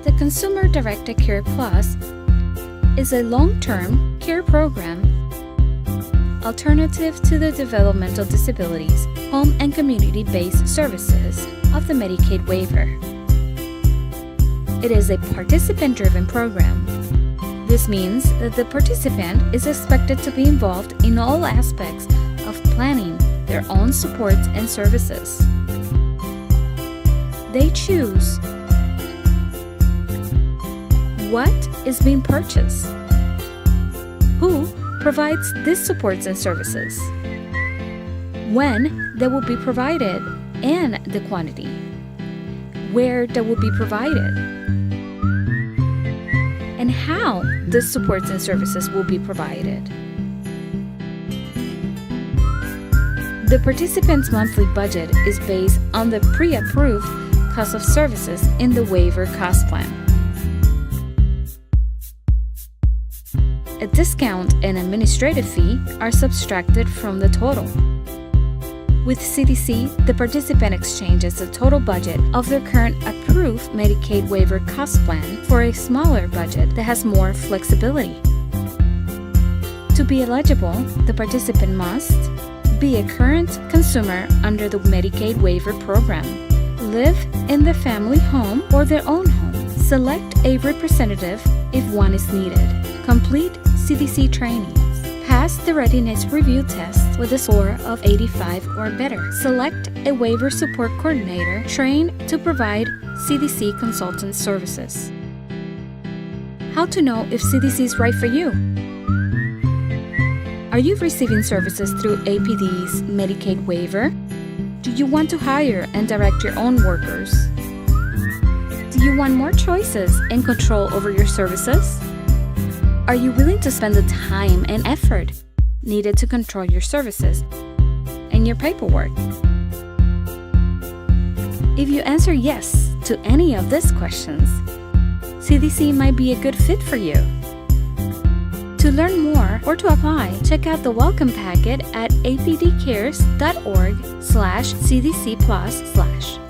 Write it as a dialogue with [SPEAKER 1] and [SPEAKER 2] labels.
[SPEAKER 1] The Consumer Directed Care Plus is a long-term care program alternative to the developmental disabilities, home and community-based services of the Medicaid waiver. It is a participant-driven program. This means that the participant is expected to be involved in all aspects of planning their own supports and services. They choose what is being purchased, who provides these supports and services, when they will be provided and the quantity, where they will be provided, and how the supports and services will be provided. The participant's monthly budget is based on the pre-approved cost of services in the waiver cost plan. A discount and administrative fee are subtracted from the total. With CDC, the participant exchanges the total budget of their current approved Medicaid waiver cost plan for a smaller budget that has more flexibility. To be eligible, the participant must be a current consumer under the Medicaid waiver program, live in the family home or their own home, select a representative if one is needed, complete CDC trainings, pass the readiness review test with a score of 85 or better, select a waiver support coordinator trained to provide CDC consultant services. How to know if CDC is right for you? Are you receiving services through APD's Medicaid waiver? Do you want to hire and direct your own workers? Do you want more choices and control over your services? Are you willing to spend the time and effort needed to control your services and your paperwork? If you answer yes to any of these questions, CDC might be a good fit for you. To learn more or to apply, check out the welcome packet at apdcares.org/CDC+/.